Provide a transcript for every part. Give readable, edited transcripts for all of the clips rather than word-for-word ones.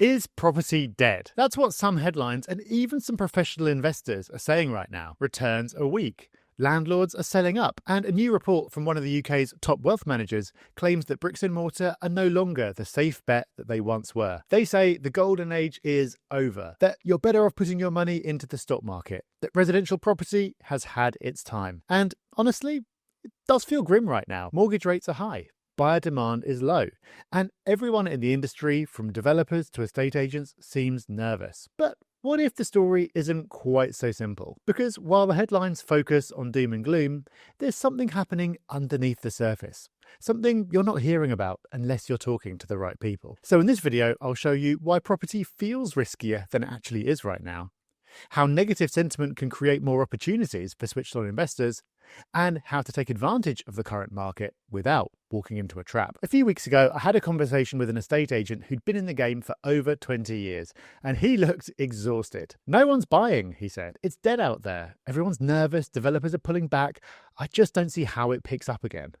Is property dead? That's what some headlines and even some professional investors are saying right now. Returns are weak. Landlords are selling up, and a new report from one of the UK's top wealth managers claims that bricks and mortar are no longer the safe bet that they once were. They say the golden age is over, that you're better off putting your money into the stock market, that residential property has had its time. And honestly, it does feel grim right now. Mortgage rates are high. Buyer demand is low, and everyone in the industry, from developers to estate agents, seems nervous. But what if the story isn't quite so simple? Because while the headlines focus on doom and gloom, there's something happening underneath the surface. Something you're not hearing about unless you're talking to the right people. So in this video, I'll show you why property feels riskier than it actually is right now, how negative sentiment can create more opportunities for switched-on investors, and how to take advantage of the current market without walking into a trap. A few weeks ago, I had a conversation with an estate agent who'd been in the game for over 20 years, and he looked exhausted. No one's buying, he said. It's dead out there. Everyone's nervous, developers are pulling back. I just don't see how it picks up again.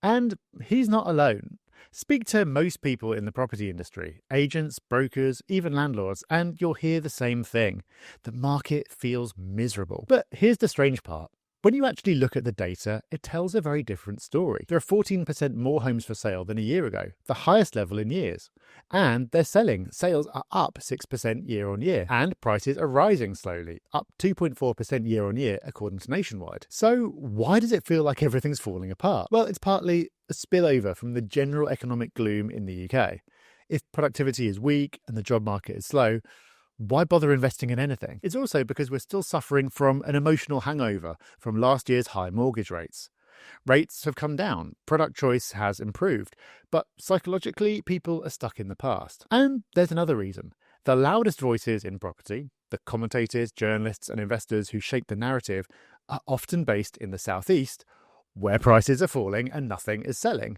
And he's not alone. Speak to most people in the property industry, agents, brokers, even landlords, and you'll hear the same thing. The market feels miserable. But here's the strange part. When you actually look at the data, it tells a very different story. There are 14% more homes for sale than a year ago, the highest level in years. And they're selling. Sales are up 6% year on year, and prices are rising slowly, up 2.4% year on year, according to Nationwide. So why does it feel like everything's falling apart? Well, it's partly a spillover from the general economic gloom in the UK. If productivity is weak and the job market is slow, why bother investing in anything? It's also because we're still suffering from an emotional hangover from last year's high mortgage rates. Rates have come down, product choice has improved, but psychologically, people are stuck in the past. And there's another reason. The loudest voices in property, the commentators, journalists, and investors who shape the narrative, are often based in the southeast, where prices are falling and nothing is selling.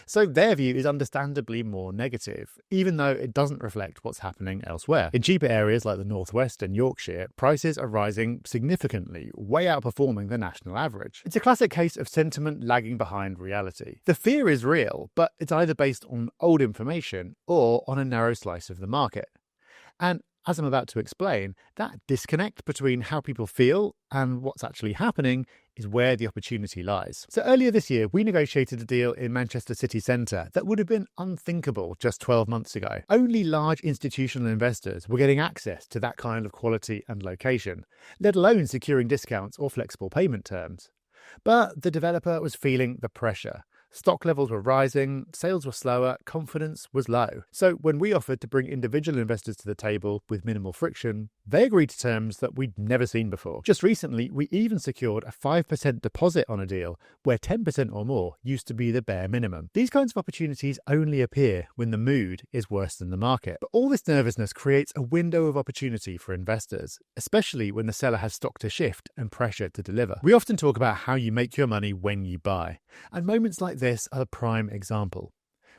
So their view is understandably more negative, even though it doesn't reflect what's happening elsewhere. In cheaper areas like the Northwest and Yorkshire, prices are rising significantly, way outperforming the national average. It's a classic case of sentiment lagging behind reality. The fear is real, but it's either based on old information or on a narrow slice of the market. And as I'm about to explain, that disconnect between how people feel and what's actually happening is where the opportunity lies. So earlier this year, we negotiated a deal in Manchester city centre that would have been unthinkable just 12 months ago. Only large institutional investors were getting access to that kind of quality and location, let alone securing discounts or flexible payment terms. But the developer was feeling the pressure. Stock levels were rising, sales were slower, confidence was low. So when we offered to bring individual investors to the table with minimal friction, they agreed to terms that we'd never seen before. Just recently, we even secured a 5% deposit on a deal where 10% or more used to be the bare minimum. These kinds of opportunities only appear when the mood is worse than the market. But all this nervousness creates a window of opportunity for investors, especially when the seller has stock to shift and pressure to deliver. We often talk about how you make your money when you buy, and moments like this are a prime example.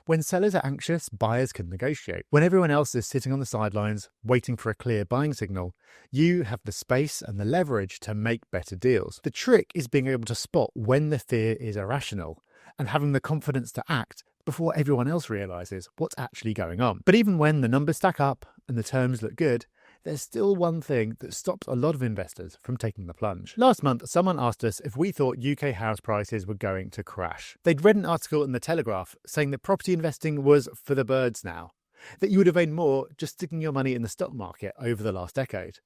When sellers are anxious, buyers can negotiate. When everyone else is sitting on the sidelines, waiting for a clear buying signal, you have the space and the leverage to make better deals. The trick is being able to spot when the fear is irrational and having the confidence to act before everyone else realises what's actually going on. But even when the numbers stack up and the terms look good, there's still one thing that stops a lot of investors from taking the plunge. Last month, someone asked us if we thought UK house prices were going to crash. They'd read an article in The Telegraph saying that property investing was for the birds now, that you would have made more just sticking your money in the stock market over the last decade.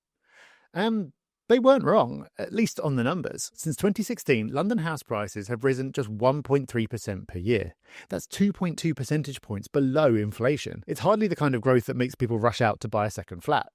And they weren't wrong, at least on the numbers. Since 2016, London house prices have risen just 1.3% per year. That's 2.2 percentage points below inflation. It's hardly the kind of growth that makes people rush out to buy a second flat.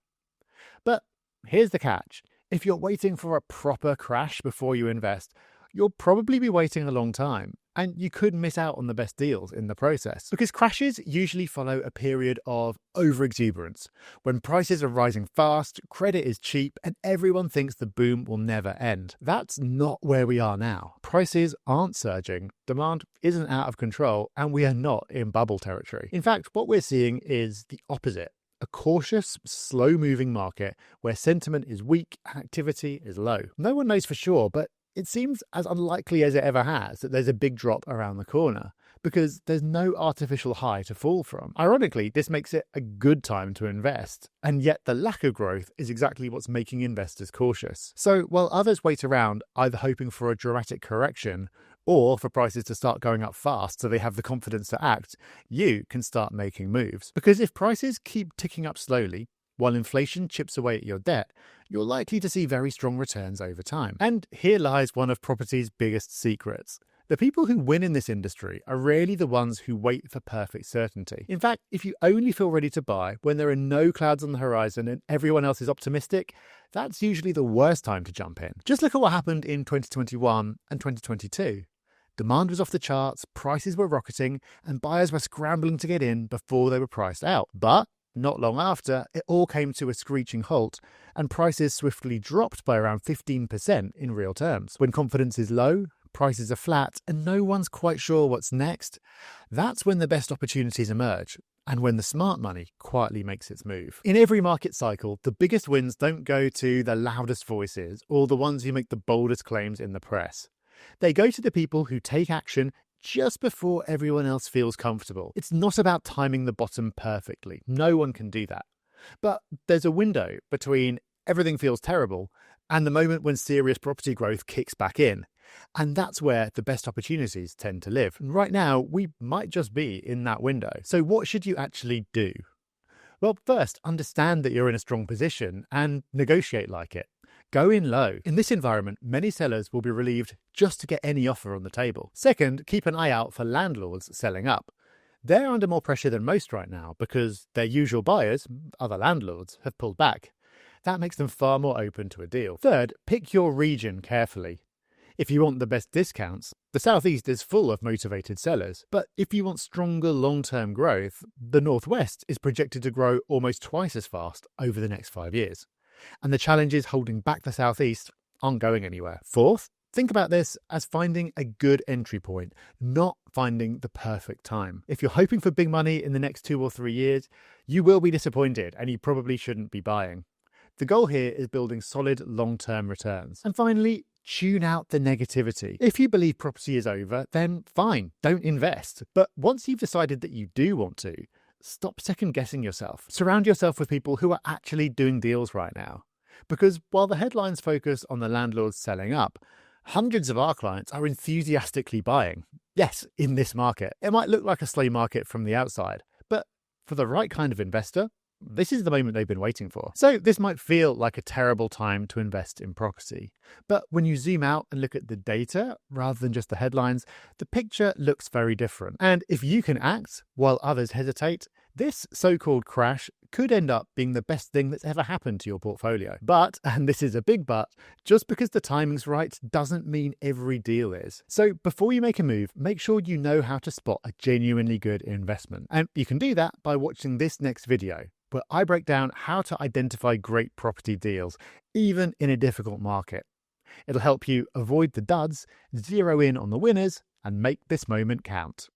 But here's the catch. If you're waiting for a proper crash before you invest, you'll probably be waiting a long time, and you could miss out on the best deals in the process. Because crashes usually follow a period of overexuberance, when prices are rising fast, credit is cheap, and everyone thinks the boom will never end. That's not where we are now. Prices aren't surging, demand isn't out of control, and we are not in bubble territory. In fact, what we're seeing is the opposite. A cautious, slow-moving market where sentiment is weak and activity is low. No one knows for sure, but it seems as unlikely as it ever has that there's a big drop around the corner. because there's no artificial high to fall from. Ironically, this makes it a good time to invest, and yet the lack of growth is exactly what's making investors cautious. So while others wait around, either hoping for a dramatic correction or for prices to start going up fast so they have the confidence to act, you can start making moves. Because if prices keep ticking up slowly, while inflation chips away at your debt, you're likely to see very strong returns over time. And here lies one of property's biggest secrets. The people who win in this industry are rarely the ones who wait for perfect certainty. In fact, if you only feel ready to buy when there are no clouds on the horizon and everyone else is optimistic, that's usually the worst time to jump in. Just look at what happened in 2021 and 2022. Demand was off the charts, prices were rocketing, and buyers were scrambling to get in before they were priced out. But not long after, it all came to a screeching halt, and prices swiftly dropped by around 15% in real terms. When confidence is low, prices are flat, and no one's quite sure what's next, that's when the best opportunities emerge, and when the smart money quietly makes its move. In every market cycle, the biggest wins don't go to the loudest voices or the ones who make the boldest claims in the press. They go to the people who take action just before everyone else feels comfortable. It's not about timing the bottom perfectly. No one can do that. But there's a window between everything feels terrible and the moment when serious property growth kicks back in. And that's where the best opportunities tend to live. And right now, we might just be in that window. So what should you actually do? Well, first, understand that you're in a strong position and negotiate like it. Go in low. In this environment, many sellers will be relieved just to get any offer on the table. Second, keep an eye out for landlords selling up. They're under more pressure than most right now because their usual buyers, other landlords, have pulled back. That makes them far more open to a deal. Third, pick your region carefully. If you want the best discounts, the Southeast is full of motivated sellers. But if you want stronger long-term growth, the Northwest is projected to grow almost twice as fast over the next 5 years. And the challenges holding back the Southeast aren't going anywhere. Fourth, think about this as finding a good entry point, not finding the perfect time. If you're hoping for big money in the next 2 or 3 years, you will be disappointed and you probably shouldn't be buying. The goal here is building solid long-term returns. And finally, tune out the negativity. If you believe property is over, then fine, don't invest. But once you've decided that you do want to, stop second-guessing yourself. Surround yourself with people who are actually doing deals right now. Because while the headlines focus on the landlords selling up, hundreds of our clients are enthusiastically buying. Yes, in this market. It might look like a slow market from the outside, but for the right kind of investor, this is the moment they've been waiting for. So this might feel like a terrible time to invest in property. But when you zoom out and look at the data, rather than just the headlines, the picture looks very different. And if you can act while others hesitate, this so-called crash could end up being the best thing that's ever happened to your portfolio. But, and this is a big but, just because the timing's right doesn't mean every deal is. So before you make a move, make sure you know how to spot a genuinely good investment. And you can do that by watching this next video, where I break down how to identify great property deals, even in a difficult market. It'll help you avoid the duds, zero in on the winners, and make this moment count.